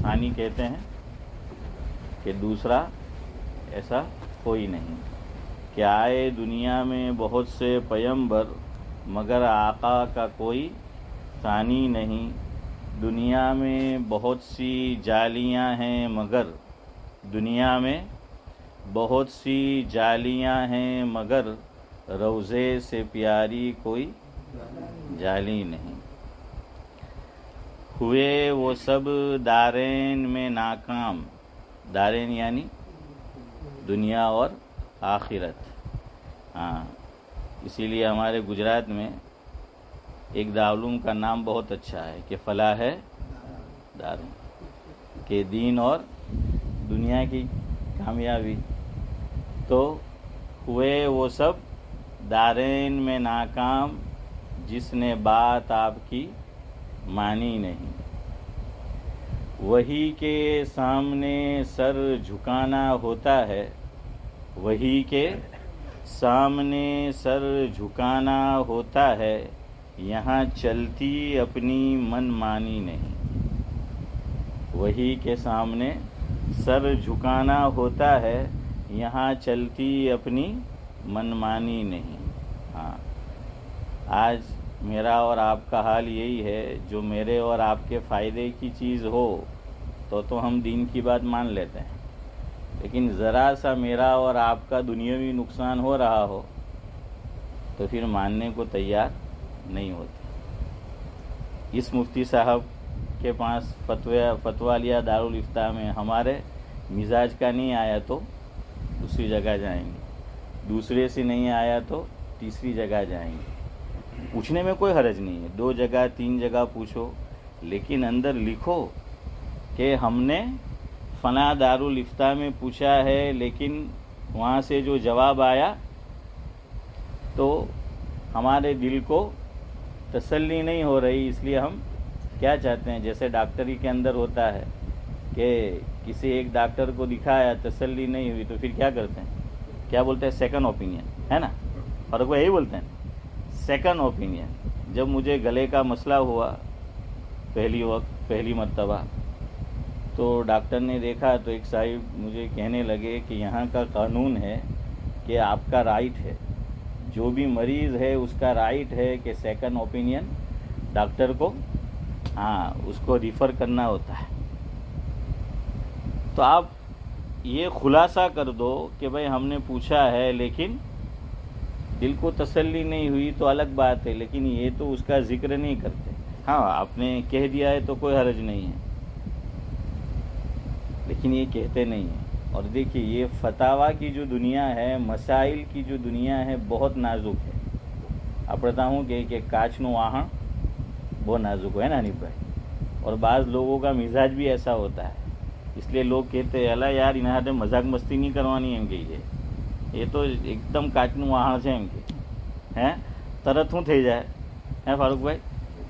ثانی کہتے ہیں کہ دوسرا ایسا کوئی نہیں، کہ آئے دنیا میں بہت سے پیمبر مگر آقا کا کوئی ثانی نہیں، دنیا میں بہت سی جالیاں ہیں مگر دنیا میں بہت سی جالیاں ہیں مگر روضے سے پیاری کوئی جالی نہیں، ہوئے وہ سب دارین میں ناکام، دارین یعنی دنیا اور آخرت۔ ہاں، اسی لیے ہمارے گجرات میں ایک دارالعلوم کا نام بہت اچھا ہے کہ فلاح ہے دارالعلوم، کہ دین اور دنیا کی کامیابی۔ تو ہوئے وہ سب دارین میں ناکام جس نے بات آپ کی مانی نہیں، وہی کے سامنے سر جھکانا ہوتا ہے، وہی کے سامنے سر جھکانا ہوتا ہے، یہاں چلتی اپنی من مانی نہیں، وہی کے سامنے سر جھکانا ہوتا ہے، یہاں چلتی اپنی من مانی نہیں۔ ہاں، آج میرا اور آپ کا حال یہی ہے، جو میرے اور آپ کے فائدے کی چیز ہو تو ہم دین کی بات مان لیتے ہیں، لیکن ذرا سا میرا اور آپ کا دنیاوی نقصان ہو رہا ہو تو پھر ماننے کو تیار نہیں ہوتے۔ اس مفتی صاحب کے پاس فتویٰ لیا دارالافتاء میں، ہمارے مزاج کا نہیں آیا تو دوسری جگہ جائیں گے، دوسرے سے نہیں آیا تو تیسری جگہ جائیں گے۔ پوچھنے میں کوئی حرج نہیں ہے، 2 جگہ 3 جگہ پوچھو، لیکن اندر لکھو کہ ہم نے فلاں دارالافتاء میں پوچھا ہے، لیکن وہاں سے جو جواب آیا تو ہمارے دل کو تسلی نہیں ہو رہی، اس لیے ہم کیا چاہتے ہیں، جیسے ڈاکٹری کے اندر ہوتا ہے کہ کسی ایک ڈاکٹر کو دکھایا، تسلی نہیں ہوئی تو پھر کیا کرتے ہیں، کیا بولتے ہیں، سیکنڈ اوپینین، ہے نا؟ اور وہ یہی بولتے ہیں سیکنڈ اوپینین۔ جب مجھے گلے کا مسئلہ ہوا پہلی مرتبہ، تو ڈاکٹر نے دیکھا تو ایک صاحب مجھے کہنے لگے کہ یہاں کا قانون ہے کہ آپ کا رائٹ ہے، جو بھی مریض ہے اس کا رائٹ ہے کہ سیکنڈ اوپینین ڈاکٹر کو اس کو ریفر کرنا ہوتا ہے۔ تو آپ یہ خلاصہ کر دو کہ بھئی ہم نے پوچھا ہے لیکن دل کو تسلی نہیں ہوئی تو الگ بات ہے، لیکن یہ تو اس کا ذکر نہیں کرتے۔ ہاں، آپ نے کہہ دیا ہے تو کوئی حرج نہیں ہے، لیکن یہ کہتے نہیں ہیں۔ اور دیکھیے، یہ فتاویٰ کی جو دنیا ہے، مسائل کی جو دنیا ہے، بہت نازک ہے۔ آپ پڑھتا ہوں کہ کاچ نو آہن بہت نازک ہے نا حنیف بھائی، اور بعض لوگوں کا مزاج بھی ایسا ہوتا ہے، اس لیے لوگ کہتے ہیں اللہ یار انہاں نے مذاق مستی نہیں کروانی એમ કહીએ، یہ تو એકદમ કાચનું વાહણ છે એમ કે હે તરત શું થઈ જાય હે ફારૂકભાઈ?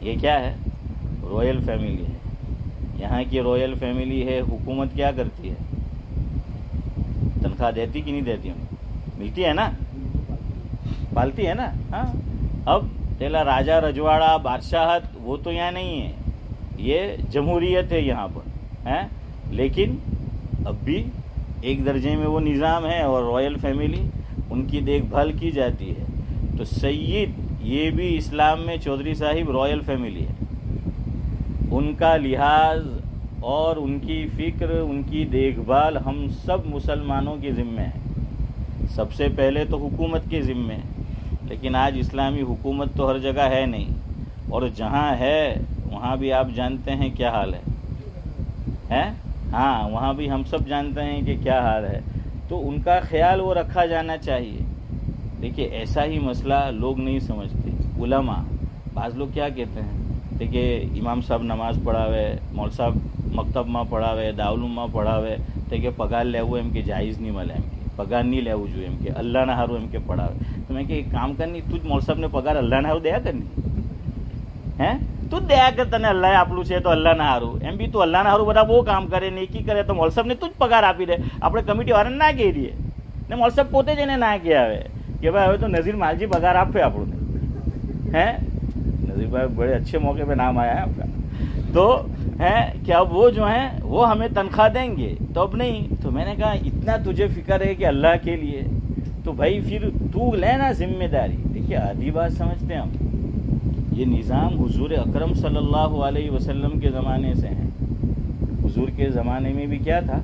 یہ کیا ہے؟ رائل فیملی ہے. یہاں کی رائل فیملی ہے. حکومت کیا کرتی ہے؟ تنخواہ دیتی کہ نہیں دیتی؟ ملتی ہے نا، پالتی ہے نا. ہاں. اب پہلا راجہ رجواڑا بادشاہت وہ تو یہاں نہیں ہے، یہ جمہوریت ہے یہاں پر ہے. لیکن اب بھی ایک درجے میں وہ نظام ہے اور رائل فیملی ان کی دیکھ بھال کی جاتی ہے. تو سید یہ بھی اسلام میں چودھری صاحب رائل فیملی ہے. ان کا لحاظ اور ان کی فکر، ان کی دیکھ بھال ہم سب مسلمانوں کے ذمے ہے. سب سے پہلے تو حکومت کے ذمے ہے، لیکن آج اسلامی حکومت تو ہر جگہ ہے نہیں، اور جہاں ہے وہاں بھی آپ جانتے ہیں کیا حال ہے. ہاں، وہاں بھی ہم سب جانتے ہیں کہ کیا حال ہے. تو ان کا خیال وہ رکھا جانا چاہیے. دیکھیے ایسا ہی مسئلہ لوگ نہیں سمجھتے. علماء بعض لوگ کیا کہتے ہیں، دیکھیے امام صاحب نماز پڑھاوے، مول صاحب مکتب میں پڑھاوے، دارالعلوم میں پڑھاوے، دیکھیے پگار لیو ایم کے جائز نہیں ملے، ایم کے پگار نہیں لیو جو ایم کے اللہ نہ ہارو ایم کے پڑھاوے. تو میں کہ ایک کام کرنی، تجھ مول صاحب نے پگار اللہ نہ ہارو دیا کرنی ہے. تو دیا کر تنے اللہ આપલું છે તો અલ્લાહ ના હારું એમ બી તું અલ્લાહ ના હારું બધા બહુ કામ કરે, નેકી કરે, તો મોલ સાહેબને તું જ પગાર આપી દે. આપણે કમિટી વાળાને ના કહી દઈએ ને મોલ સાહેબ પોતે જ એને ના કહે આવે کہ بھائی હવે તો નઝીર માલજી પગાર આપે આપણને ہے. نذیر بھائی بڑے اچھے موقع پہ نام آیا ہے آپ کا. تو ہے کہ اب وہ جو ہیں وہ ہمیں تنخواہ دیں گے تو اب نہیں. تو میں نے کہا اتنا تجھے فکر ہے کہ اللہ کے لیے، تو بھائی پھر تو لینا ذمہ داری. دیکھیے آدھی بات سمجھتے ہیں ہم، یہ نظام حضور اکرم صلی اللہ علیہ وسلم کے زمانے سے ہیں. حضور کے زمانے میں بھی کیا تھا؟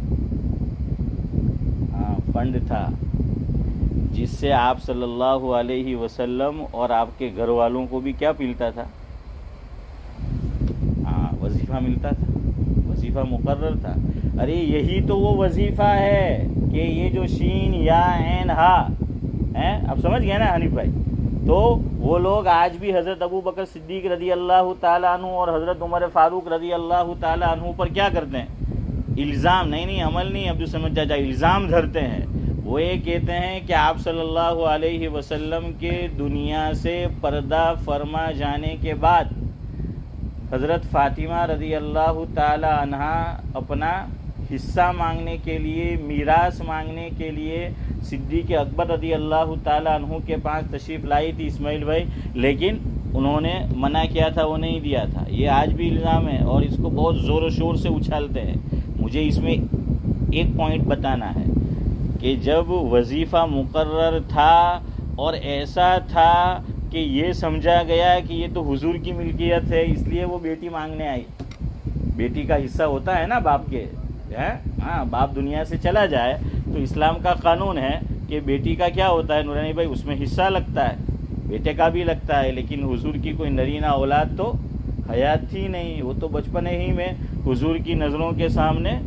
فنڈ تھا جس سے آپ صلی اللہ علیہ وسلم اور آپ کے گھر والوں کو بھی کیا ملتا تھا؟ وظیفہ ملتا تھا، وظیفہ مقرر تھا. ارے یہی تو وہ وظیفہ ہے کہ یہ جو شین یا عین ہا ہے، آپ سمجھ گئے نا حنیف بھائی. تو وہ لوگ آج بھی حضرت ابو بکر صدیق رضی اللہ تعالیٰ عنہ اور حضرت عمر فاروق رضی اللہ تعالیٰ عنہ پر کیا کرتے ہیں؟ الزام نہیں عمل نہیں، اب جو سمجھ جا الزام دھرتے ہیں. وہ یہ کہتے ہیں کہ آپ صلی اللہ علیہ وسلم کے دنیا سے پردہ فرما جانے کے بعد حضرت فاطمہ رضی اللہ تعالی عنہا اپنا حصہ مانگنے کے لیے، میراث مانگنے کے لیے صدیق اکبر رضی اللہ تعالی عنہ کے پاس تشریف لائی تھی اسماعیل بھائی، لیکن انہوں نے منع کیا تھا، وہ نہیں دیا تھا. یہ آج بھی الزام ہے اور اس کو بہت زور و شور سے اچھالتے ہیں. مجھے اس میں ایک پوائنٹ بتانا ہے کہ جب وظیفہ مقرر تھا اور ایسا تھا کہ یہ سمجھا گیا کہ یہ تو حضور کی ملکیت ہے، اس لیے وہ بیٹی مانگنے آئی. بیٹی کا حصہ ہوتا ہے نا باپ کے، ہاں باپ دنیا سے چلا جائے تو اسلام کا قانون ہے کہ بیٹی کا کیا ہوتا ہے نورانی بھائی، اس میں حصہ لگتا ہے، بیٹے کا بھی لگتا ہے. لیکن حضور کی کوئی نرینہ اولاد تو حیات تھی نہیں، وہ تو بچپن ہی میں حضور کی نظروں کے سامنے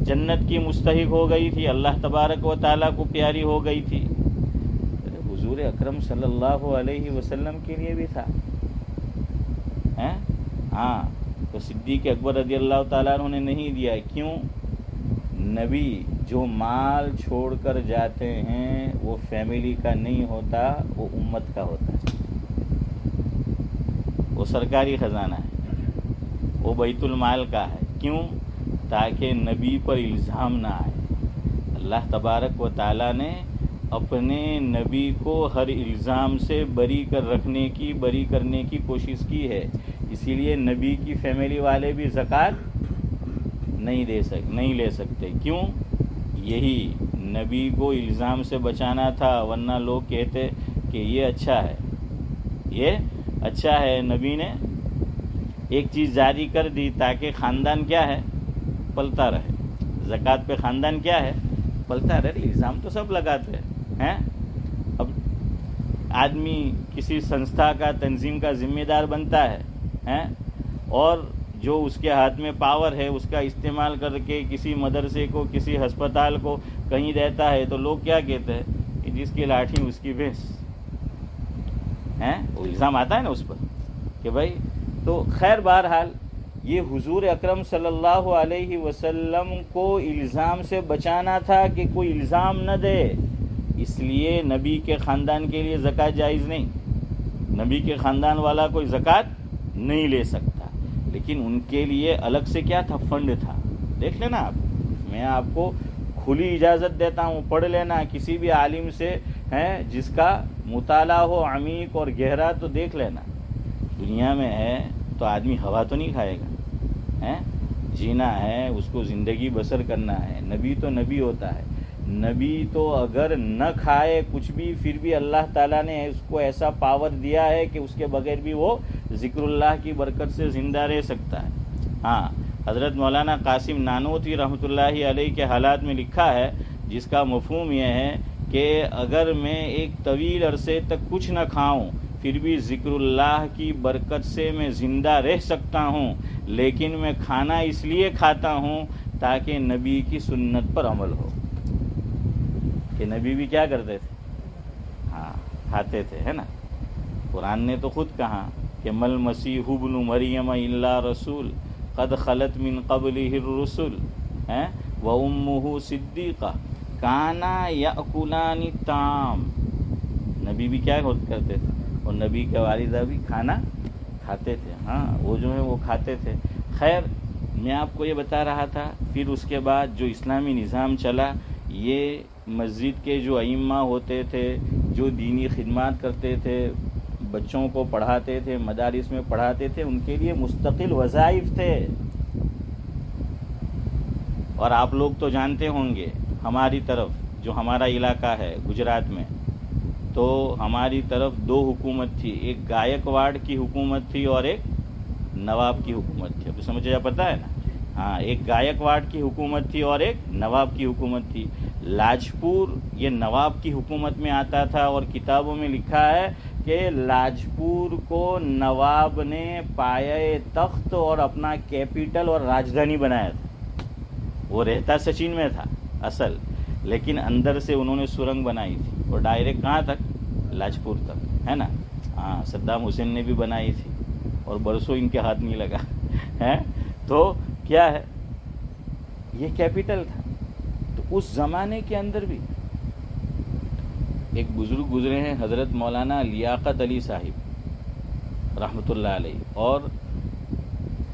جنت کی مستحق ہو گئی تھی، اللہ تبارک و تعالیٰ کو پیاری ہو گئی تھی. حضور اکرم صلی اللہ علیہ وسلم کے لیے بھی تھا. ہاں تو صدیق اکبر رضی اللہ تعالیٰ عنہ نے نہیں دیا. کیوں؟ نبی جو مال چھوڑ کر جاتے ہیں وہ فیملی کا نہیں ہوتا، وہ امت کا ہوتا ہے، وہ سرکاری خزانہ ہے، وہ بیت المال کا ہے. کیوں؟ تاکہ نبی پر الزام نہ آئے. اللہ تبارک و تعالیٰ نے اپنے نبی کو ہر الزام سے بری کرنے کی کوشش کی ہے. اسی لیے نبی کی فیملی والے بھی زکوٰۃ نہیں لے سکتے. کیوں؟ یہی نبی کو الزام سے بچانا تھا، ورنہ لوگ کہتے کہ یہ اچھا ہے، یہ اچھا ہے. نبی نے ایک چیز جاری کر دی تاکہ خاندان کیا ہے؟ پلتا رہے. زکوٰۃ پہ خاندان کیا ہے؟ پلتا رہے. الزام تو سب لگاتے ہیں. اب آدمی کسی سنستھا کا، تنظیم کا ذمہ دار بنتا ہے اور جو اس کے ہاتھ میں پاور ہے اس کا استعمال کر کے کسی مدرسے کو، کسی ہسپتال کو کہیں دیتا ہے، تو لوگ کیا کہتے ہیں کہ جس کی لاٹھی اس کی بھینس. وہ الزام آتا ہے نا اس پر کہ بھائی. تو خیر بہرحال یہ حضور اکرم صلی اللہ علیہ وسلم کو الزام سے بچانا تھا کہ کوئی الزام نہ دے. اس لیے نبی کے خاندان کے لیے زکوٰۃ جائز نہیں. نبی کے خاندان والا کوئی زکوٰۃ نہیں لے سکتا، لیکن ان کے لیے الگ سے کیا تھا؟ فنڈ تھا. دیکھ لینا آپ، میں آپ کو کھلی اجازت دیتا ہوں، پڑھ لینا کسی بھی عالم سے ہیں جس کا مطالعہ ہو عمیق اور گہرا، تو دیکھ لینا. دنیا میں ہے تو آدمی ہوا تو نہیں کھائے گا، ہیں جینا ہے، اس کو زندگی بسر کرنا ہے. نبی تو نبی ہوتا ہے، نبی تو اگر نہ کھائے کچھ بھی، پھر بھی اللہ تعالیٰ نے اس کو ایسا پاور دیا ہے کہ اس کے بغیر بھی وہ ذکر اللہ کی برکت سے زندہ رہ سکتا ہے. ہاں، حضرت مولانا قاسم نانوتوی رحمۃ اللہ علیہ کے حالات میں لکھا ہے، جس کا مفہوم یہ ہے کہ اگر میں ایک طویل عرصے تک کچھ نہ کھاؤں پھر بھی ذکر اللہ کی برکت سے میں زندہ رہ سکتا ہوں، لیکن میں کھانا اس لیے کھاتا ہوں تاکہ نبی کی سنت پر عمل ہو. کہ نبی بھی کیا کرتے تھے؟ ہاں، کھاتے تھے، ہے نا. قرآن نے تو خود کہا کہ مل مسیح ابن مریم الا رسول قد خلت من قبلہ الرسل وامہ صدیقہ کانا یأکلان الطعام. نبی بھی کیا کرتے تھے؟ اور نبی کے والدہ بھی کھانا کھاتے تھے. ہاں، وہ جو ہے وہ کھاتے تھے. خیر، میں آپ کو یہ بتا رہا تھا، پھر اس کے بعد جو اسلامی نظام چلا، یہ مسجد کے جو ائمہ ہوتے تھے، جو دینی خدمات کرتے تھے، بچوں کو پڑھاتے تھے، مدارس میں پڑھاتے تھے، ان کے لیے مستقل وظائف تھے. اور آپ لوگ تو جانتے ہوں گے، ہماری طرف جو ہمارا علاقہ ہے گجرات میں، تو ہماری طرف دو حکومت تھی، ایک گائیکواڑ کی حکومت تھی اور ایک نواب کی حکومت تھی. اب تو سمجھے پتہ ہے نا. ہاں، ایک گائیکواڑ کی حکومت تھی اور ایک نواب کی حکومت تھی. لاجپور یہ نواب کی حکومت میں آتا تھا، اور کتابوں میں لکھا ہے کہ لاجپور کو نواب نے پایہ تخت اور اپنا کیپٹل اور راجدھانی بنایا تھا. وہ رہتا سچین میں تھا اصل، لیکن اندر سے انہوں نے سرنگ بنائی تھی، اور ڈائریکٹ کہاں تک؟ لاجپور تک، ہے نا. ہاں، صدام حسین نے بھی بنائی تھی، اور برسوں ان کے ہاتھ نہیں لگا ہے. تو کیا ہے، یہ کیپٹل تھا. تو اس زمانے کے اندر بھی ایک بزرگ گزرے ہیں، حضرت مولانا لیاقت علی صاحب رحمۃ اللہ علیہ، اور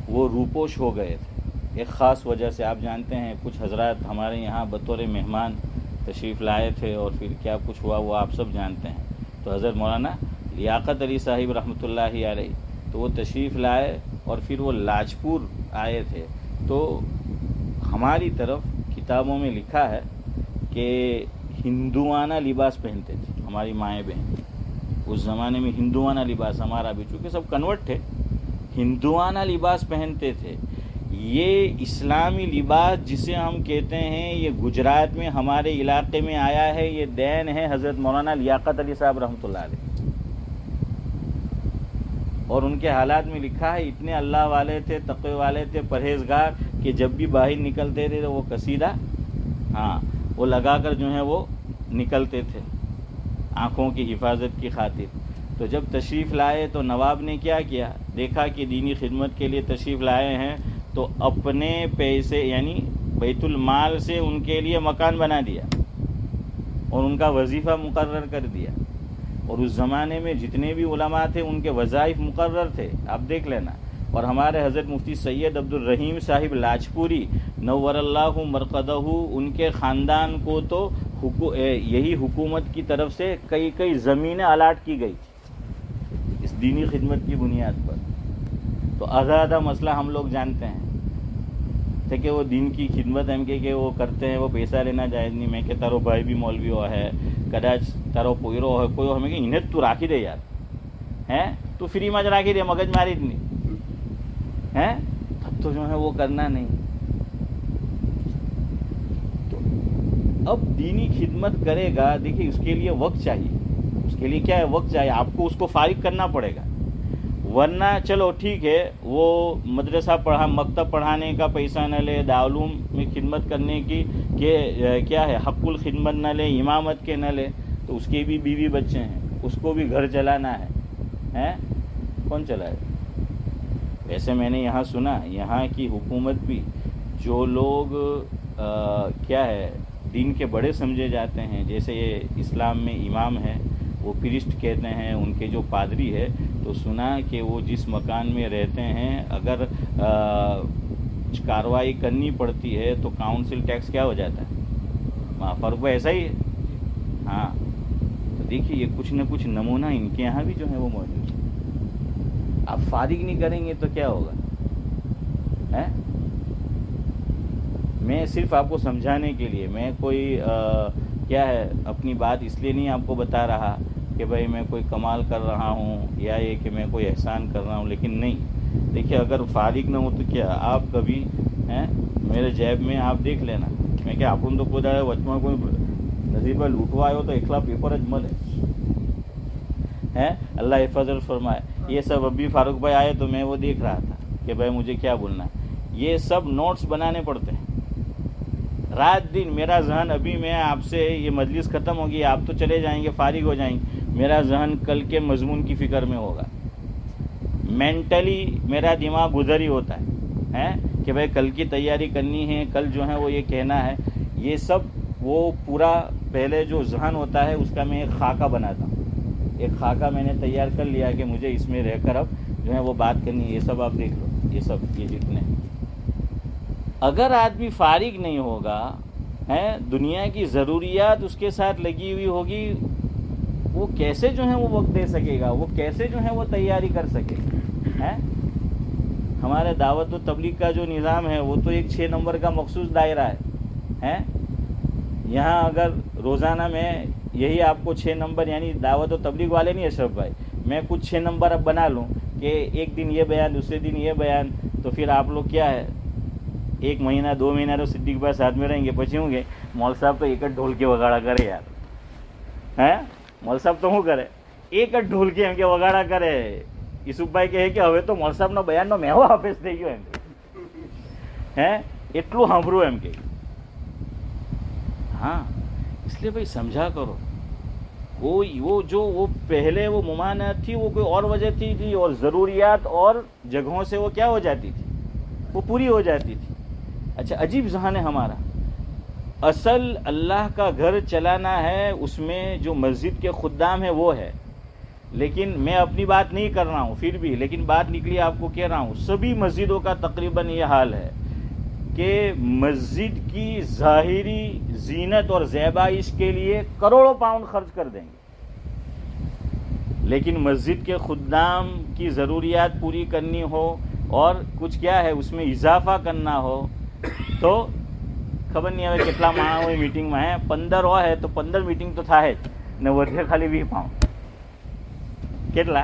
وہ روپوش ہو گئے تھے ایک خاص وجہ سے. آپ جانتے ہیں کچھ حضرات ہمارے یہاں بطور مہمان تشریف لائے تھے، اور پھر کیا کچھ ہوا وہ آپ سب جانتے ہیں. تو حضرت مولانا لیاقت علی صاحب رحمۃ اللہ علیہ تو وہ تشریف لائے، اور پھر وہ لاجپور آئے تھے. تو ہماری طرف کتابوں میں لکھا ہے کہ ہندوانہ لباس پہنتے تھے ہماری مائیں بہن. اس زمانے میں ہندوانہ لباس، ہمارا بھی چونکہ سب کنورٹ تھے، ہندوانہ لباس پہنتے تھے. یہ اسلامی لباس جسے ہم کہتے ہیں، یہ گجرات میں ہمارے علاقے میں آیا ہے. یہ دین ہے حضرت مولانا لیاقت علی صاحب رحمۃ اللہ علیہ. اور ان کے حالات میں لکھا ہے اتنے اللہ والے تھے، تقوی والے تھے، پرہیزگار، کہ جب بھی باہر نکلتے تھے تو وہ قصیدہ وہ لگا کر جو ہے وہ نکلتے تھے آنکھوں کی حفاظت کی خاطر. تو جب تشریف لائے تو نواب نے کیا کیا، دیکھا کہ دینی خدمت کے لیے تشریف لائے ہیں، تو اپنے پیسے یعنی بیت المال سے ان کے لیے مکان بنا دیا اور ان کا وظیفہ مقرر کر دیا. اور اس زمانے میں جتنے بھی علماء تھے ان کے وظائف مقرر تھے، آپ دیکھ لینا. اور ہمارے حضرت مفتی سید عبد الرحیم صاحب لاجپوری نور اللہ مرقدہ، ان کے خاندان کو تو یہی حکومت کی طرف سے کئی زمینیں الاٹ کی گئی تھی اس دینی خدمت کی بنیاد پر. تو آزادہ مسئلہ ہم لوگ جانتے ہیں کہ وہ دین کی خدمت ہم کہ وہ کرتے ہیں، وہ پیسہ لینا جائز نہیں. میں کہ تارو بھائی بھی مولوی ہو ہے، کداچ تارو پوئرو ہے کوئی ہمیں کہ انہیں تو راکھی دے یار ہیں، تو فری میں راکھی دے، مگج ماری نہیں ہیں، تب تو جو ہے وہ کرنا نہیں. تو اب دینی خدمت کرے گا، دیکھیے اس کے لیے وقت چاہیے. اس کے لیے کیا ہے؟ وقت چاہیے. آپ کو اس کو فارغ کرنا پڑے گا، ورنہ چلو ٹھیک ہے وہ مدرسہ مکتب پڑھانے کا پیسہ نہ لے، دارالعلوم میں خدمت کرنے کی کہ کیا ہے حق الخدمت نہ لے، امامت کے نہ لے، تو اس کے بھی بیوی بچے ہیں، اس کو بھی گھر چلانا ہے، کون چلائے؟ ویسے میں نے یہاں سنا یہاں کی حکومت بھی جو لوگ کیا ہے دین کے بڑے سمجھے جاتے ہیں، جیسے یہ اسلام میں امام ہے وہ پریسٹ کہتے ہیں، ان کے جو پادری ہے، تو سنا کہ وہ جس مکان میں رہتے ہیں اگر کارروائی کرنی پڑتی ہے تو کاؤنسل ٹیکس کیا ہو جاتا ہے؟ فرق ایسا ہی ہے. ہاں، تو دیکھیے یہ کچھ نہ کچھ نمونہ ان کے یہاں بھی جو ہے وہ موجود ہے. آپ فارغ نہیں کریں گے تو کیا ہوگا؟ میں صرف آپ کو سمجھانے کے لیے، میں کوئی کیا ہے اپنی بات اس لیے نہیں آپ کو بتا رہا کہ بھائی میں کوئی کمال کر رہا ہوں یا یہ کہ میں کوئی احسان کر رہا ہوں، لیکن نہیں. دیکھیے اگر فارغ نہ ہو تو کیا آپ کبھی میرے جیب میں آپ دیکھ لینا، میں کیا آپ تو خود آئے وچما کوئی نظیر بھائی لوٹوا آئے تو اخلا پیپر اجمل ہے. اللہ حفاظت فرمائے. یہ سب ابھی فاروق بھائی آئے تو میں وہ دیکھ رہا تھا کہ بھائی مجھے کیا بولنا ہے. یہ سب نوٹس بنانے پڑتے ہیں رات دن. میرا ذہن ابھی میں آپ سے یہ مجلس ختم ہوگی، آپ تو چلے جائیں گے، فارغ ہو جائیں گے، میرا ذہن کل کے مضمون کی فکر میں ہوگا. مینٹلی میرا دماغ گزر ہی ہوتا ہے کہ بھائی کل کی تیاری کرنی ہے، کل جو ہے وہ یہ کہنا ہے. یہ سب وہ پورا پہلے جو ذہن ہوتا ہے اس کا میں ایک خاکہ بناتا ہوں. ایک خاکہ میں نے تیار کر لیا کہ مجھے اس میں رہ کر اب جو ہے وہ بات کرنی ہے. یہ سب آپ دیکھ لو، یہ سب یہ جتنے. اگر آدمی فارغ نہیں ہوگا، دنیا کی ضروریات اس کے ساتھ لگی ہوئی ہوگی، وہ کیسے جو ہے وہ وقت دے سکے گا؟ وہ کیسے جو ہے وہ تیاری کر سکے گا؟ ہمارے دعوت و تبلیغ کا جو نظام ہے وہ تو ایک 6 نمبر کا مخصوص دائرہ ہے. یہاں اگر روزانہ میں یہی آپ کو 6 نمبر، یعنی دعوت و تبلیغ والے نہیں اشرف بھائی، میں کچھ 6 نمبر اب بنا لوں کہ ایک دن یہ بیان، دوسرے دن یہ بیان، تو پھر آپ لوگ کیا ہے 1 مہینہ 2 مہینہ تو صدیق بھائی ساتھ میں رہیں گے، پچی ہوں گے مول صاحب تو ایک ڈھول کے وگاڑا کرے یار. مول صاحب تو શું કરે એક જ ઢોલકી એમ કે વગાડા કરે. ઈસુફભાઈ કહે કે હવે તો મોલ સાહેબનો બયાનનો મેહો હાફેઝ થઈ ગયો એમ કે એટલું સાંભળ્યું એમ કે. ہاں اس لیے بھائی سمجھا کرو. وہ جو وہ پہلے وہ ممانعت تھی وہ کوئی اور وجہ تھی اور ضروریات اور جگہوں سے وہ کیا ہو جاتی تھی، وہ پوری ہو جاتی تھی. اچھا عجیب ذہن ہے ہمارا. اصل اللہ کا گھر چلانا ہے، اس میں جو مسجد کے خدام ہیں وہ ہے. لیکن میں اپنی بات نہیں کر رہا ہوں پھر بھی، لیکن بات نکلی آپ کو کہہ رہا ہوں. سبھی مسجدوں کا تقریباً یہ حال ہے کہ مسجد کی ظاہری زینت اور زیبائش کے لیے کروڑوں پاؤنڈ خرچ کر دیں گے، لیکن مسجد کے خدام کی ضروریات پوری کرنی ہو اور کچھ کیا ہے اس میں اضافہ کرنا ہو تو ખબર નહીં હવે કેટલા માણસ હોય મીટિંગમાં. 15 હોય તો 15 મીટિંગ તો થાય જ ને વધે ખાલી 20 પાઉન્ડ. કેટલા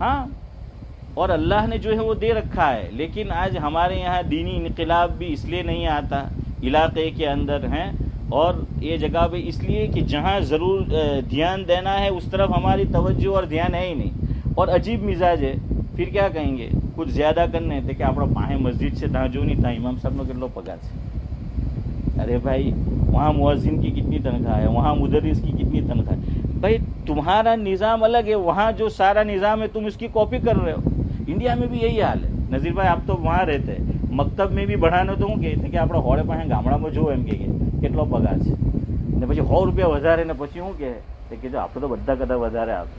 ہاں اور اللہ نے جو ہے وہ دے رکھا ہے. لیکن آج ہمارے یہاں دینی انقلاب بھی اس لیے نہیں آتا علاقے کے اندر ہیں اور یہ جگہ بھی اس لیے کہ جہاں ضرور دھیان دینا ہے اس طرف ہماری توجہ اور دھیان ہے ہی نہیں. اور عجیب مزاج ہے. پھر کیا کہیں گے کچھ زیادہ کرنے تھے کہ آپ پاہے مسجد سے تھا جو نہیں تھا امام صاحب نے کتنا پگار سے. ارے بھائی وہاں مؤذن کی کتنی تنخواہ ہے، وہاں مدرس کی کتنی تنخواہ ہے. بھائی تمہارا نظام الگ ہے، وہاں جو سارا نظام ہے تم اس کی کاپی کر رہے ہو. انڈیا میں بھی یہی حال ہے. نذیر بھائی آپ تو وہاں رہتے ہیں، મક્તબ મેં બી ભણાનો તો હું કહે કે આપણે હોળે પાસે ગામડામાં જો એમ કે કેટલો પગાર છે ને પછી 100 રૂપિયા વધારે ને પછી શું કહે કે જો આપણે તો બધા કરતા વધારે આપે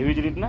એવી જ રીતના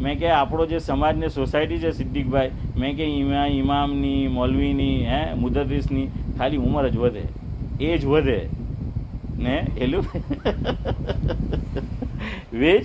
મેં કે આપણો જે સમાજ ને સોસાયટી છે સિદ્દીકભાઈ, મેં કે ઇમામની, મૌલવીની, મુદર્રીસની ખાલી ઉંમર જ વધે, એજ વધે ને એલું વેજ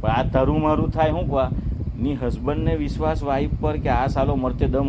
પણ આ તારું મારું થાય શું કહા ની હસબન્ડને વિશ્વાસ વાઈફ પર કે આ સાલો મરતે દમ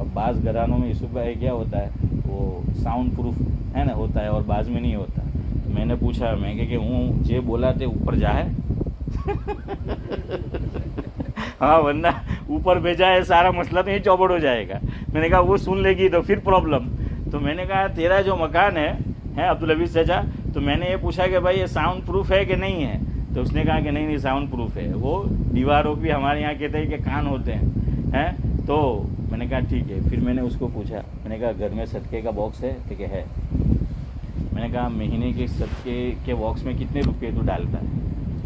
اب بعض گھرانوں میں یوسف بھائی کیا ہوتا ہے وہ ساؤنڈ پروف ہے نا ہوتا ہے اور بعض میں نہیں ہوتا. میں نے پوچھا میں کہ ہوں جے بولا تے اوپر جا ہے ہاں ورنہ اوپر بھیجا ہے سارا مسئلہ تو یہ چوپڑ ہو جائے گا. میں نے کہا وہ سن لے گی تو پھر پرابلم. تو میں نے کہا تیرا جو مکان ہے عبدالعزیز چچا, تو میں نے یہ پوچھا کہ بھائی یہ ساؤنڈ پروف ہے کہ نہیں ہے, تو اس نے کہا کہ نہیں ساؤنڈ پروف ہے. وہ دیواروں بھی ہمارے یہاں کہتے ہیں کہ کان ہوتے ہیں. تو میں نے کہا ٹھیک ہے. پھر میں نے اس کو پوچھا, میں نے کہا گھر میں صدقے کا باکس ہے کہ ہے. میں نے کہا مہینے کے صدقے کے باکس میں کتنے روپے تو ڈالتا ہے.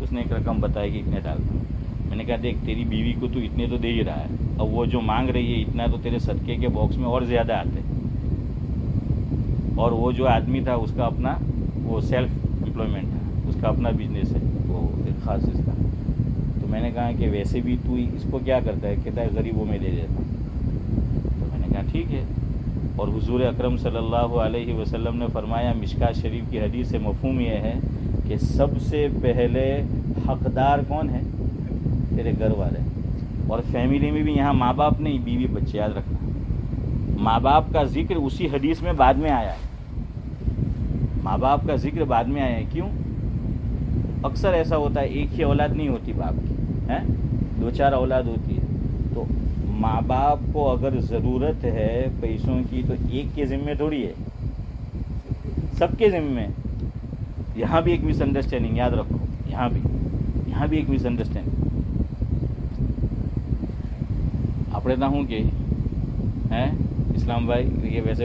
اس نے ایک رقم بتائی کہ اتنے ڈالتا. میں نے کہا دیکھ تیری بیوی کو تو اتنے تو دے ہی رہا ہے, اب وہ جو مانگ رہی ہے اتنا تو تیرے صدقے کے باکس میں اور زیادہ آتے. اور وہ جو آدمی تھا اس کا اپنا وہ سیلف امپلائمنٹ ہے, اس کا اپنا بزنس ہے وہ ایک خاص اس کا. تو میں نے کہا کہ ویسے بھی تو اس کو کیا کرتا ہے, کہتا ہے غریبوں میں دے دیتا. تو میں نے کہا ٹھیک ہے. اور حضور اکرم صلی اللہ علیہ وسلم نے فرمایا, مشکات شریف کی حدیث سے مفہوم یہ ہے کہ سب سے پہلے حقدار کون ہے, تیرے گھر والے. اور فیملی میں بھی یہاں ماں باپ نہیں, بیوی بچے, یاد رکھنا. ماں باپ کا ذکر اسی حدیث میں بعد میں آیا ہے. ماں باپ کا ذکر بعد میں آیا ہے. کیوں؟ اکثر ایسا ہوتا ہے ایک ہی اولاد نہیں ہوتی باپ کی, 2-4 اولاد ہوتی ہے. تو ماں باپ کو اگر ضرورت ہے پیسوں کی تو ایک کے ذمے تھوڑی ہے, سب کے ذمے. یہاں بھی ایک مس انڈرسٹینڈنگ یاد رکھو, یہاں بھی ایک مس انڈرسٹینڈنگ. આપણે ત્યાં શું કે ઇસ્લામ ભાઈ કે વૈસે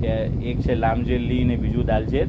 કે એક છે લામજેલ લી ને બીજું દાલજેલ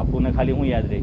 આપણને ખાલી હું યાદ રહી.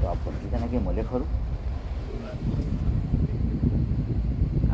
તો આ ભતીજાને કંઈ મળે ખરું?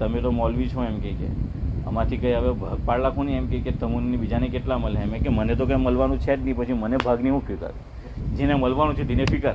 તમે તો મૌલવી છો એમ કે આમાંથી કંઈ હવે ભાગ પાડલા કોની એમ કે તમને બીજાને કેટલા મળે. એમ કે મને તો કંઈ મળવાનું છે જ નહીં, પછી મને ભાગની હું ફિકર, જેને મળવાનું છે તેને ફિકર.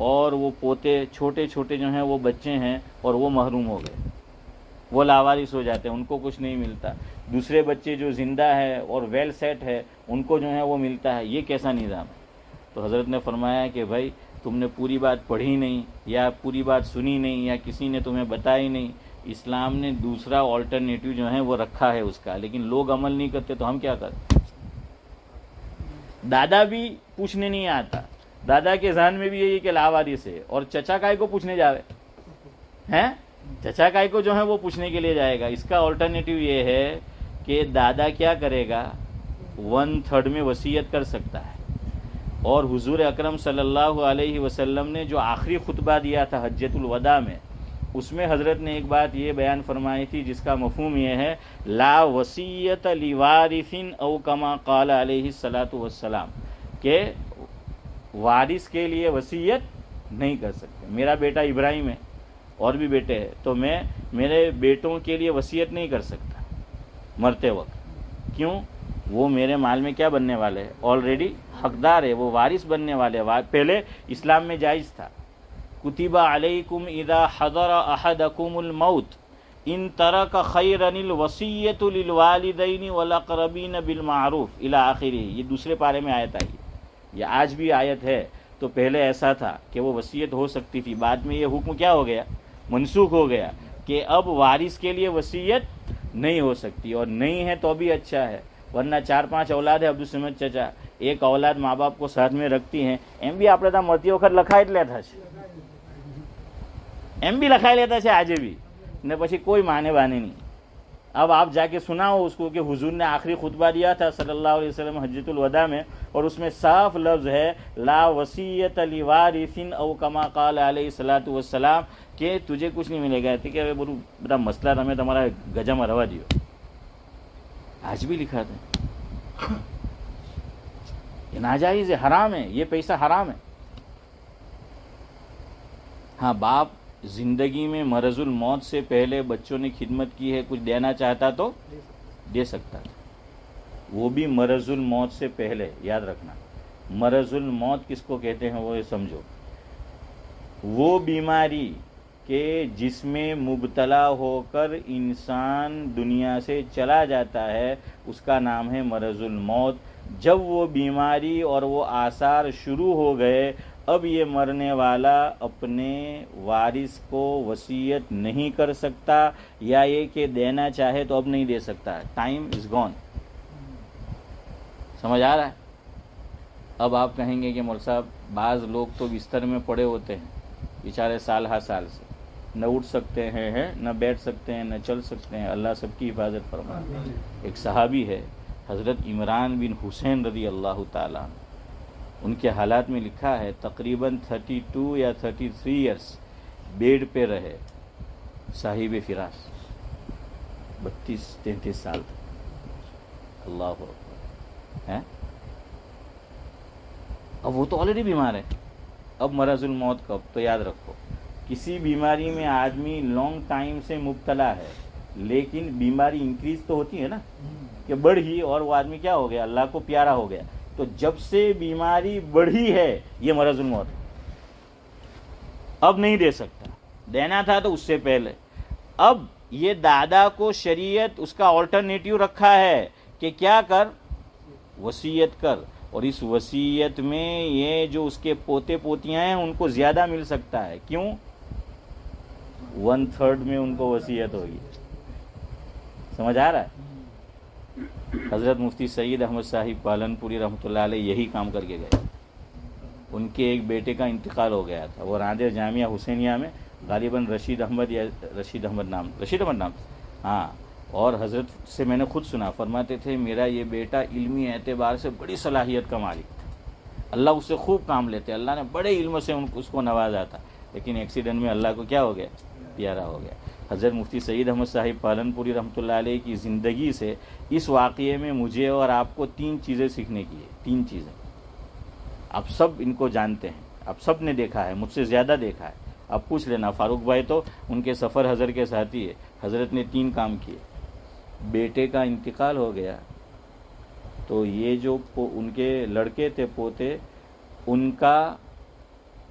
اور وہ پوتے چھوٹے چھوٹے جو ہیں وہ بچے ہیں اور وہ محروم ہو گئے، وہ لاوارث ہو جاتے ہیں، ان کو کچھ نہیں ملتا. دوسرے بچے جو زندہ ہے اور ویل سیٹ ہے ان کو جو ہے وہ ملتا ہے. یہ کیسا نظام ہے؟ تو حضرت نے فرمایا کہ بھائی تم نے پوری بات پڑھی نہیں، یا پوری بات سنی نہیں، یا کسی نے تمہیں بتائی نہیں. اسلام نے دوسرا آلٹرنیٹیو جو ہے وہ رکھا ہے اس کا، لیکن لوگ عمل نہیں کرتے تو ہم کیا کرتے؟ دادا بھی پوچھنے نہیں آتا، دادا کے ذہن میں بھی یہی کہ لاوارث ہے، اور چچا کائے کو پوچھنے جاوے ہیں؟ چچا کائے کو جو ہے وہ پوچھنے کے لیے جائے گا. اس کا آلٹرنیٹیو یہ ہے کہ دادا کیا کرے گا، 1/3 میں وصیت کر سکتا ہے. اور حضور اکرم صلی اللہ علیہ وسلم نے جو آخری خطبہ دیا تھا حجۃ الوداع میں، اس میں حضرت نے ایک بات یہ بیان فرمائی تھی جس کا مفہوم یہ ہے، لا وصیت لوارث او کما قال علیہ الصلاۃ والسلام، کہ وارث کے لیے وصیت نہیں کر سکتے. میرا بیٹا ابراہیم ہے اور بھی بیٹے ہیں، تو میں میرے بیٹوں کے لیے وصیت نہیں کر سکتا مرتے وقت. کیوں؟ وہ میرے مال میں کیا بننے والے ہیں؟ آلریڈی حقدار ہے، وہ وارث بننے والے. پہلے اسلام میں جائز تھا، کتب علیکم اذا حضر احدکم الموت ان ترک خیرا الوصیۃ للوالدین والاقربین بالمعروف الی آخرہ. یہ دوسرے پارے میں آیت آئی، یہ آج بھی آیت ہے. تو پہلے ایسا تھا کہ وہ وصیت ہو سکتی تھی، بعد میں یہ حکم کیا ہو گیا، منسوخ ہو گیا کہ اب وارث کے لیے وصیت نہیں ہو سکتی. اور نہیں ہے تو بھی اچھا ہے، ورنہ 4-5 اولاد ہے عبدالصمد چچا، ایک اولاد ماں باپ کو ساتھ میں رکھتی ہیں. એમ બી આપણે ત્યાં મળતી વખત લખાઈ જ લેતા છે، એમ બી લખાઈ લેતા છે આજે بھی ને પછી કોઈ માને બાને نہیں. اب آپ جا کے سناؤ اس کو کہ حضور نے آخری خطبہ دیا تھا صلی اللہ علیہ وسلم حجۃ الوداع میں، اور اس میں صاف لفظ ہے لا وصیت لوارث او کما قال علیہ الصلاۃ والسلام، کہ تجھے کچھ نہیں ملے گا. کہ برو بڑا مسئلہ تمہیں تمہارا گجا روا دیو. آج بھی لکھا تھا. یہ ناجائز ہے، حرام ہے، یہ پیسہ حرام ہے. ہاں، باپ زندگی میں مرض الموت سے پہلے بچوں نے خدمت کی ہے، کچھ دینا چاہتا تو دے سکتا تھا، وہ بھی مرض الموت سے پہلے. یاد رکھنا، مرض الموت کس کو کہتے ہیں وہ یہ سمجھو. وہ بیماری کہ جس میں مبتلا ہو کر انسان دنیا سے چلا جاتا ہے، اس کا نام ہے مرض الموت. جب وہ بیماری اور وہ آثار شروع ہو گئے، اب یہ مرنے والا اپنے وارث کو وصیت نہیں کر سکتا، یا یہ کہ دینا چاہے تو اب نہیں دے سکتا. Time is gone. سمجھ آ رہا ہے؟ اب آپ کہیں گے کہ مول صاحب بعض لوگ تو بستر میں پڑے ہوتے ہیں بیچارے سال ہر سال سے، نہ اٹھ سکتے ہیں، نہ بیٹھ سکتے ہیں، نہ چل سکتے ہیں. اللہ سب کی حفاظت فرمائے. ایک صحابی ہے حضرت عمران بن حسین رضی اللہ تعالیٰ عنہ، ان کے حالات میں لکھا ہے تقریباً 32 یا 33 ایئرس بیڈ پہ رہے، صاحب فراش، 32-33 سال تک. اللہ اکبر. اب وہ تو آلریڈی بیمار ہے، اب مرض الموت کب؟ تو یاد رکھو، کسی بیماری میں آدمی لانگ ٹائم سے مبتلا ہے، لیکن بیماری انکریز تو ہوتی ہے نا، کہ بڑھی، اور وہ آدمی کیا ہو گیا، اللہ کو پیارا ہو گیا. تو جب سے بیماری بڑھی ہے یہ مرض الموت، اب نہیں دے سکتا. دینا تھا تو اس سے پہلے. اب یہ دادا کو شریعت اس کا آلٹرنیٹیو رکھا ہے کہ کیا کر، وصیت کر. اور اس وصیت میں یہ جو اس کے پوتے پوتیاں ہیں ان کو زیادہ مل سکتا ہے. کیوں؟ 1/3 میں ان کو وصیت ہوگی. سمجھ آ رہا ہے؟ حضرت مفتی سید احمد صاحب پالنپوری رحمۃ اللہ علیہ یہی کام کر کے گئے. ان کے ایک بیٹے کا انتقال ہو گیا تھا، وہ راندر جامعہ حسینیہ میں غالباً رشید احمد نام ہاں. اور حضرت سے میں نے خود سنا، فرماتے تھے میرا یہ بیٹا علمی اعتبار سے بڑی صلاحیت کا مالک تھا، اللہ اس سے خوب کام لیتے، اللہ نے بڑے علم سے اس کو نوازا تھا، لیکن ایکسیڈنٹ میں اللہ کو کیا ہو گیا، پیارا ہو گیا. حضرت مفتی سید احمد صاحب پالنپوری رحمۃ اللہ علیہ کی زندگی سے اس واقعے میں مجھے اور آپ کو 3 چیزیں سیکھنے کی ہے. 3 چیزیں آپ سب ان کو جانتے ہیں، آپ سب نے دیکھا ہے، مجھ سے زیادہ دیکھا ہے. آپ پوچھ لینا، فاروق بھائی تو ان کے سفر حضرت کے ساتھی ہے. حضرت نے 3 کام کیے. بیٹے کا انتقال ہو گیا تو یہ جو ان کے لڑکے تھے پوتے، ان کا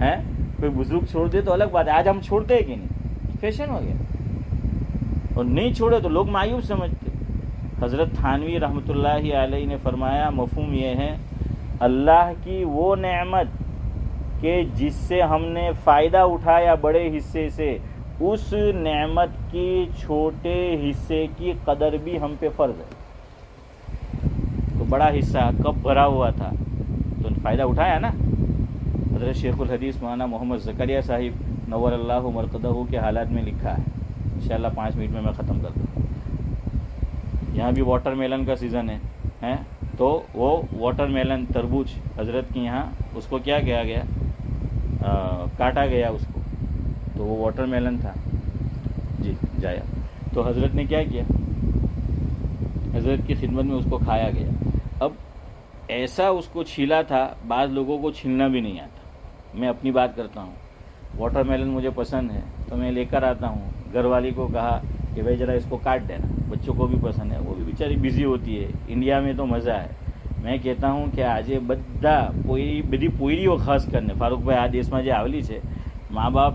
ہیں. کوئی بزرگ چھوڑ دے تو الگ بات ہے, آج ہم چھوڑتے ہیں کہ نہیں, فیشن ہو گیا, اور نہیں چھوڑے تو لوگ مایوب سمجھتے. حضرت تھانوی رحمۃ اللہ علیہ نے فرمایا مفہوم یہ ہے اللہ کی وہ نعمت کہ جس سے ہم نے فائدہ اٹھایا بڑے حصے سے, اس نعمت کی چھوٹے حصے کی قدر بھی ہم پہ فرض ہے. تو بڑا حصہ کب بھرا ہوا تھا تو فائدہ اٹھایا نا. حضرت شیخ الحدیث مولانا محمد زکریا صاحب نور اللہ مرقدہ کے حالات میں لکھا ہے, انشاءاللہ 5 منٹ میں ختم کر دوں. یہاں بھی واٹر میلن کا سیزن ہے, تو وہ واٹر میلن تربوز حضرت کی یہاں اس کو کیا کیا گیا, کاٹا گیا اس کو, تو وہ واٹر میلن تھا جی جایا. تو حضرت نے کیا کیا, حضرت کی خدمت میں اس کو کھایا گیا. اب ایسا اس کو چھیلا تھا, بعض لوگوں کو چھیلنا بھی نہیں آتا. میں اپنی بات کرتا ہوں, واٹر میلن مجھے پسند ہے تو میں لے کر آتا ہوں. گھر والی کو کہا کہ بھائی ذرا اس کو کاٹ دینا, بچوں کو بھی پسند ہے, وہ بھی بیچاری بزی ہوتی ہے. انڈیا میں تو مزہ ہے. میں کہتا ہوں کہ آج બધી પોયરીઓ ખાસ કરીને ફારૂકભાઈ આ દેશમાં જે આવેલી છે, મા બાપ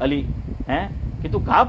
અલી હે કે તું કાપ,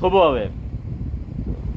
થોભો હવે.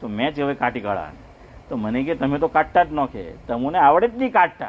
તો મેં જ હવે કાટી કાઢવાની. તો મને કે તમે તો કાટતા જ ન કે, તમને આવડે જ નહીં કાટતા.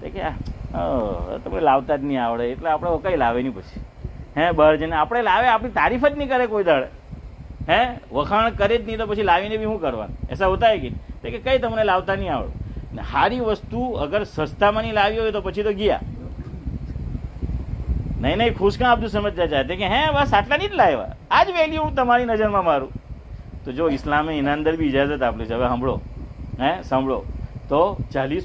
તો કે તમને લાવતા જ નહીં આવડે એટલે આપણે કંઈ લાવે નહીં પછી હે. બહાર જઈને આપણે લાવે, આપણી તારીફ જ નહીં કરે કોઈ દાડે, હે વખાણ કરે જ નહીં, તો પછી લાવીને બી શું કરવાનું, એસા હોતા હે કે તો કે કંઈ તમને લાવતા નહીં આવડે. ને સારી વસ્તુ અગર સસ્તામાં નહીં લાવી હોય તો પછી તો ગયા નહીં. ખુશ કાં આપતું સમજતા ચાહતે કે હે બસ આટલા નહીં જ લાવ્યા, આ જ વેલ્યુ હું તમારી નજરમાં મારું. તો જો ઇસ્લામે એના અંદર બી ઇજાજત આપી છે. હવે સાંભળો, હે સાંભળો, તો 40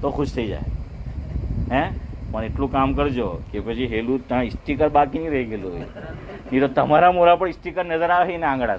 તો ખુશ થઈ જાય. હે પણ એટલું કામ કરજો કે પછી હેલું ત્યાં સ્ટીકર બાકી નહીં રહી ગયેલું હોય, નહીં તો તમારા મોરા પર સ્ટીકર નજર આવે ને આંગળા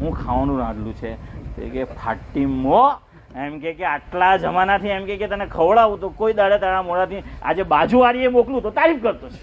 હું ખાવાનું રાંધલું છે. કે ફાટી મો એમ કે આટલા જમાનાથી એમ કે તને ખવડાવું તો કોઈ દાડે તારા મોડાથી આજે બાજુવાળીએ મોકલું તો તારીફ કરતો છે.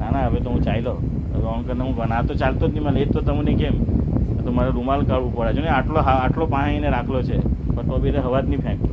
ના ના હવે તો હું ચાલ્યો, હવે આમ કરીને હું બના તો ચાલતો જ નહીં, મને એ તો તમને કેમ તો મારે રૂમાલ કાઢવું પડે છે ને. આટલો પાણીને રાખલો છે પણ તો બી હવા જ નહીં ફેંકતો.